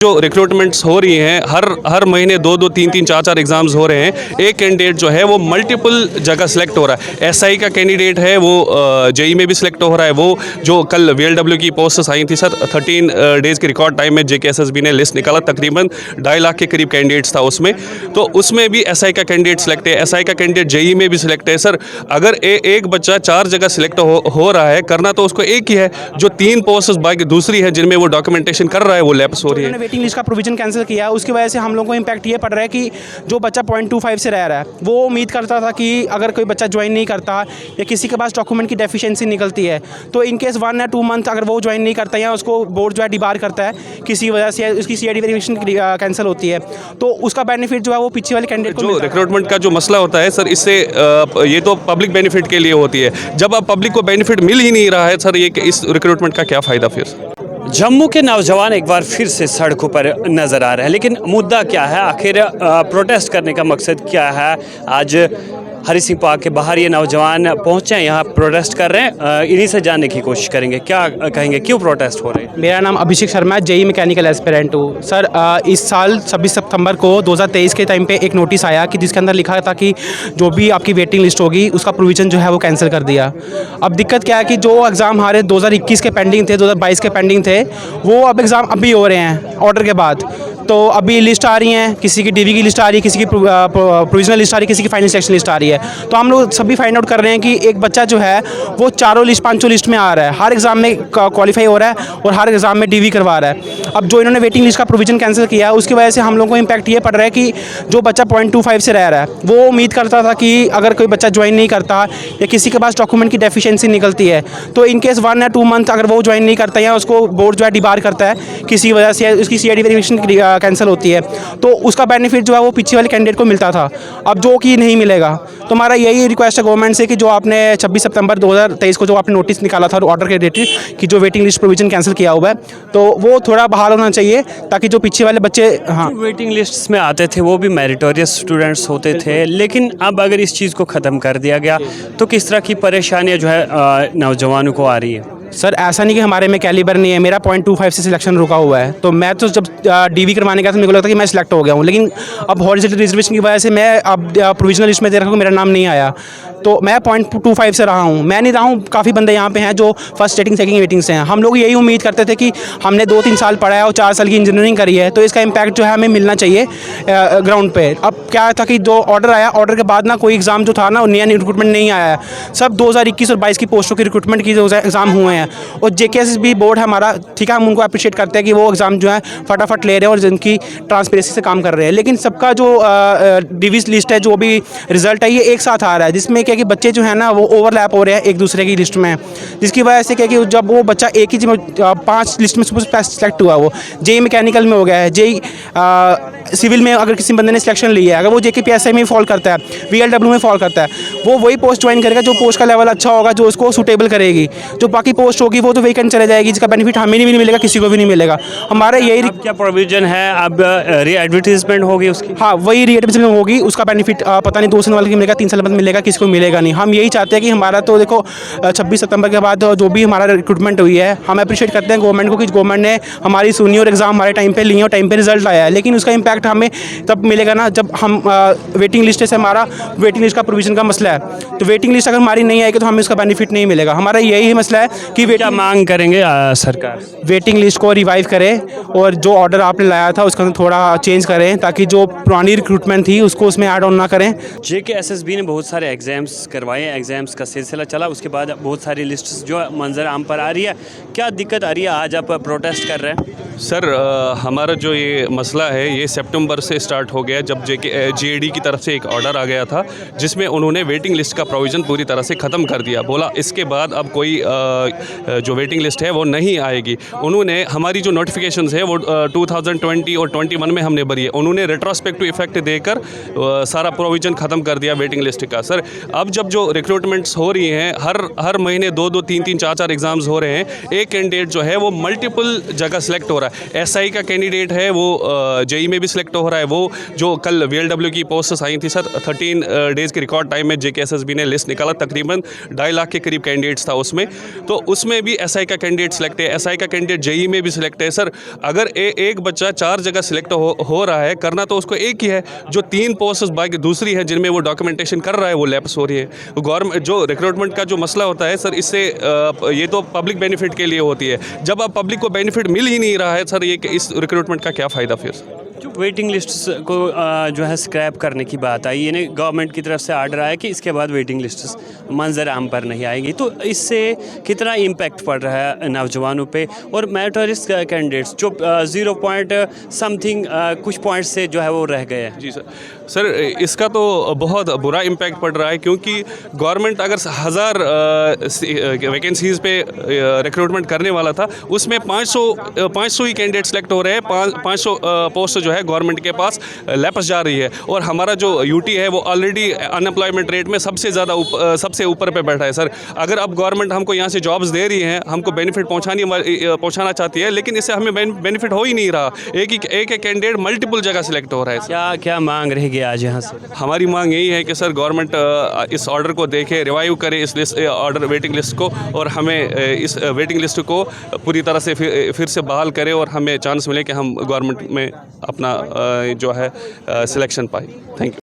जो रिक्रूटमेंट्स हो रही हैं हर महीने 2-2 3-3 4-4 एग्जाम्स हो रहे हैं। एक कैंडिडेट जो है वो मल्टीपल जगह सेलेक्ट हो रहा है। एसआई का कैंडिडेट है वो जेई में भी सिलेक्ट हो रहा है। वो जो कल वीएलडब्ल्यू की पोस्ट्स आई थी सर, 13 डेज़ के रिकॉर्ड टाइम में जेकेएसएसबी ने लिस्ट निकाला, तकरीबन 2.5 लाख के करीब कैंडिडेट्स था उसमें। तो उसमें भी एसआई का कैंडिडेट सिलेक्ट है, एसआई का कैंडिडेट जेई में भी सिलेक्ट है। सर अगर एक बच्चा 4 जगह सिलेक्ट हो रहा है, करना तो उसको एक ही है। जो 3 पोस्ट्स बाकी दूसरी है जिनमें वो डॉक्यूमेंटेशन कर रहा है वो लैप्स हो रही है। वेटिंग लिस्ट का प्रोविजन कैंसिल किया, उसकी वजह से हम लोगों को इम्पैक्ट ये पड़ रहा है कि जो बच्चा 0.25 से रह रहा है वो उम्मीद करता था कि अगर कोई बच्चा ज्वाइन नहीं करता या किसी के पास डॉक्यूमेंट की डेफिशिएंसी निकलती है तो इन केस 1 या 2 मंथ अगर वो ज्वाइन नहीं करता या उसको बोर्ड जो है डिबार करता है किसी वजह से, उसकी सीआईडी वेरिफिकेशन कैंसिल होती है, तो उसका बेनिफिट जो है वो पीछे वाले कैंडिडेट को जो रिक्रूटमेंट का जो मसला होता है सर, इससे ये तो पब्लिक बेनिफिट के लिए होती है। जब अब पब्लिक को बेनिफिट मिल ही नहीं रहा है सर, ये इस रिक्रूटमेंट का क्या फ़ायदा फिर? जम्मू के नौजवान एक बार फिर से सड़कों पर नज़र आ रहे हैं, लेकिन मुद्दा क्या है? आखिर प्रोटेस्ट करने का मकसद क्या है? आज हरी सिंह पार्क के बाहर ये नौजवान पहुंचे हैं, यहाँ प्रोटेस्ट कर रहे हैं। इन्हीं से जानने की कोशिश करेंगे, क्या कहेंगे, क्यों प्रोटेस्ट हो रहे हैं? मेरा नाम अभिषेक शर्मा है, जेई मैकेनिकल एस्पिरेंट हूँ। सर इस साल 26 सितंबर को 2023 के टाइम पे एक नोटिस आया कि जिसके अंदर लिखा था कि जो भी आपकी वेटिंग लिस्ट होगी उसका प्रोविज़न जो है वो कैंसिल कर दिया। अब दिक्कत क्या है कि जो एग्ज़ाम हमारे 2021 के पेंडिंग थे, 2022 के पेंडिंग थे, वो अब एग्ज़ाम अभी हो रहे हैं ऑर्डर के बाद। तो अभी लिस्ट आ रही हैं, किसी की डीवी की लिस्ट आ रही है, किसी की प्रोविजनल लिस्ट आ रही है, किसी की फाइनल सिलेक्शन लिस्ट आ रही है। तो हम लोग सभी फाइंड आउट कर रहे हैं कि एक बच्चा जो है वो 4 लिस्ट 5 लिस्ट में आ रहा है, हर एग्ज़ाम में क्वालिफाई हो रहा है और हर एग्ज़ाम में डीवी करवा रहा है। अब जो इन्होंने वेटिंग लिस्ट का प्रोविजन कैंसिल किया है उसकी वजह से हम लोगों को इम्पैक्ट ये पड़ रहा है कि जो बच्चा 0.25 से रह रहा है वो उम्मीद करता था कि अगर कोई बच्चा ज्वाइन नहीं करता या किसी के पास डॉक्यूमेंट की डेफिशिएंसी निकलती है तो इन केस 1 या 2 मंथ अगर वो ज्वाइन नहीं करता या उसको बोर्ड जो है डिबार करता है किसी वजह से, उसकी सीआईडी वेरिफिकेशन कैंसिल होती है, तो उसका बेनिफिट जो है वो पीछे वाले कैंडिडेट को मिलता था, अब जो कि नहीं मिलेगा। तो हमारा यही रिक्वेस्ट है गवर्नमेंट से कि जो आपने 26 सितंबर 2023 को जो आपने नोटिस निकाला था ऑर्डर के रिलेटेड कि जो वेटिंग लिस्ट प्रोविजन कैंसिल किया हुआ है, तो वो थोड़ा बहाल होना चाहिए ताकि जो पीछे वाले बच्चे वेटिंग लिस्ट्स में आते थे वो भी मेरिटोरियस स्टूडेंट्स होते थे, लेकिन अब अगर इस चीज़ को ख़त्म कर दिया गया तो किस तरह की परेशानियाँ जो है नौजवानों को आ रही है? सर ऐसा नहीं कि हमारे में कैलिबर नहीं है, मेरा 0.25 से सिलेक्शन रुका हुआ है। तो मैं तो जब डीवी करवाने गया था मेरे को लगता कि मैं सिलेक्ट हो गया हूँ, लेकिन अब हॉरिजॉन्टल रिजर्वेशन की वजह से मैं अब प्रोविजनल लिस्ट में दे रखा हूँ, मेरा नाम नहीं आया, तो मैं 0.25 से रहा हूँ। मैं नहीं रहा हूँ, काफ़ी बंदे यहाँ पे हैं जो फर्स्ट सेटिंग सेकंड वेटिंग से हैं। हम लोग यही उम्मीद करते थे कि हमने 2-3 साल पढ़ा है और 4 साल की इंजीनियरिंग करी है, तो इसका इम्पैक्ट जो है हमें मिलना चाहिए ग्राउंड पे। अब क्या था कि जो ऑर्डर आया, ऑर्डर के बाद ना कोई एग्ज़ाम जो था ना नया रिक्रूटमेंट नहीं आया है। सब 2021 और 22 की पोस्टों की रिक्रूटमेंट की जो एग्ज़ाम हुए हैं और जेकेएसएसबी बोर्ड है हमारा, ठीक है, हम उनको अप्रिशिएट करते हैं कि वो एग्ज़ाम जो है फटाफट ले रहे हैं और जिनकी ट्रांसपेरेंसी से काम कर रहे हैं। लेकिन सबका जो डिवीज़ लिस्ट है, जो भी रिजल्ट है, ये एक साथ आ रहा है, जिसमें क्या कि बच्चे जो है ना वो ओवरलैप हो रहे हैं एक दूसरे की लिस्ट में, जिसकी वजह से क्या कि जब वो बच्चा एक ही 5 लिस्ट में सेलेक्ट हुआ, वो जेई मैकेनिकल में हो गया है, जेई सिविल में अगर किसी बंदे ने सिलेक्शन लिया है, अगर वो जेकेपीएसआई में फॉल करता है, वीएलडब्ल्यू में फॉल करता है, वो वही पोस्ट ज्वाइन करेगा जो पोस्ट का लेवल अच्छा होगा, जो उसको सूटेबल करेगी। जो बाकी पोस्ट होगी वो तो वेकेंट चले जाएगी, जिसका बेनिफिट हमें भी नहीं मिलेगा, किसी को भी नहीं मिलेगा। हमारा यही क्या प्रोविजन है? अब री एडवर्टीजमेंट होगी उसकी? हाँ, वही री एडवर्टीजमेंट होगी, उसका बेनिफिट पता नहीं 2 साल वाले को मिलेगा, 3 साल बाद मिलेगा, किसी को मिलेगा नहीं। हम यही चाहते हैं कि हमारा तो देखो 26 सितंबर के बाद जो भी हमारा रिक्रूटमेंट हुई है, हम अप्रिशिएट करते हैं गवर्नमेंट को कि गवर्नमेंट ने हमारी सुनी और एग्ज़ाम हमारे टाइम पे लिए और टाइम पे रिजल्ट आया है, लेकिन उसका इम्पैक्ट हमें तब मिलेगा ना जब हम वेटिंग लिस्ट से, हमारा वेटिंग लिस्ट का प्रोविजन का मसला है, तो वेटिंग लिस्ट अगर हमारी नहीं आएगी तो हमें उसका बेनिफिट नहीं मिलेगा। हमारा यही मसला है कि क्या मांग करेंगे सरकार? वेटिंग लिस्ट को रिवाइव करें और जो ऑर्डर आपने लाया था उसका थोड़ा चेंज करें ताकि जो पुरानी रिक्रूटमेंट थी उसको उसमें ऐड ऑन ना करें। जेकेएसएसबी ने बहुत सारे एग्ज़ाम्स करवाए, एग्ज़ाम्स का सिलसिला चला, उसके बाद बहुत सारी लिस्ट्स जो मंजर आम पर आ रही है। क्या दिक्कत आ रही है? आज आप प्रोटेस्ट कर रहे हैं। सर हमारा जो ये मसला है ये सितंबर से स्टार्ट हो गया, जब जेईडी की तरफ से एक ऑर्डर आ गया था जिसमें उन्होंने वेटिंग लिस्ट का प्रोविज़न पूरी तरह से ख़त्म कर दिया। बोला इसके बाद अब कोई जो वेटिंग लिस्ट है वो नहीं आएगी। उन्होंने हमारी जो नोटिफिकेशंस है वो 2020 और 21 में हमने भरी है, उन्होंने रेट्रोस्पेक्टिव इफेक्ट देकर सारा प्रोविज़न ख़त्म कर दिया वेटिंग लिस्ट का। सर अब जब जो रिक्रूटमेंट्स हो रही हैं, हर महीने 2-2 3-3 4-4 एग्ज़ाम्स हो रहे हैं, एक कैंडिडेट जो है वो मल्टीपल जगह सेलेक्ट हो रहा है। एसआई का कैंडिडेट है वो जेई में भी सिलेक्ट हो रहा है। वो जो कल वीएलडब्ल्यू की पोस्ट्स आई थी सर, 13 डेज़ के रिकॉर्ड टाइम में जेकेएसएसबी ने लिस्ट निकाला, तकरीबन 2.5 लाख के करीब कैंडिडेट्स था उसमें। तो उसमें भी एसआई का कैंडिडेट सिलेक्ट है, एसआई का कैंडिडेट जेई में भी सिलेक्ट है। सर अगर एक बच्चा 4 जगह सिलेक्ट हो रहा है, करना तो उसको एक ही है। जो 3 पोस्ट्स बाकी दूसरी है जिनमें वो डॉक्यूमेंटेशन कर रहा है, वो लैप्स हो रही है। गवर्नमेंट जो रिक्रूटमेंट का जो मसला होता है सर, इससे ये तो पब्लिक बेनिफिट के लिए होती है। जब अब पब्लिक को बेनिफिट मिल ही नहीं रहा है सर, ये इस रिक्रूटमेंट का क्या फ़ायदा फिर? जो वेटिंग लिस्ट को जो है स्क्रैप करने की बात आई, यानी गवर्नमेंट की तरफ से आर्डर आया कि इसके बाद वेटिंग लिस्ट मंजर आम पर नहीं आएगी, तो इससे कितना इम्पैक्ट पड़ रहा है नौजवानों पे और मेरिटोरियस कैंडिडेट्स जो 0 पॉइंट समथिंग कुछ पॉइंट से जो है वो रह गए हैं? जी सर, इसका तो बहुत बुरा इम्पैक्ट पड़ रहा है, क्योंकि गवर्नमेंट अगर 1000 वैकेंसीज़ पे रिक्रूटमेंट करने वाला था, उसमें 500 ही कैंडिडेट सेलेक्ट हो रहे हैं। 500 पोस्ट जो है गवर्नमेंट के पास लैप्स जा रही है। और हमारा जो यूटी है वो ऑलरेडी अनएम्प्लॉयमेंट रेट में सबसे ज़्यादा सबसे ऊपर पे बैठा है। सर अगर अब गवर्नमेंट हमको यहाँ से जॉब्स दे रही है, हमको बेनिफिट पहुँचाना चाहती है, लेकिन इससे हमें बेनिफिट हो ही नहीं रहा। एक कैंडिडेट मल्टीपल जगह सिलेक्ट हो रहा है। क्या मांग रहेगी आज यहाँ से? हमारी मांग यही है कि सर गवर्नमेंट इस ऑर्डर को देखे, रिवाइव करे इस लिस्ट ऑर्डर वेटिंग लिस्ट को, और हमें इस वेटिंग लिस्ट को पूरी तरह से फिर से बहाल करे और हमें चांस मिले कि हम गवर्नमेंट में अपना जो है सिलेक्शन पाए। Thank you.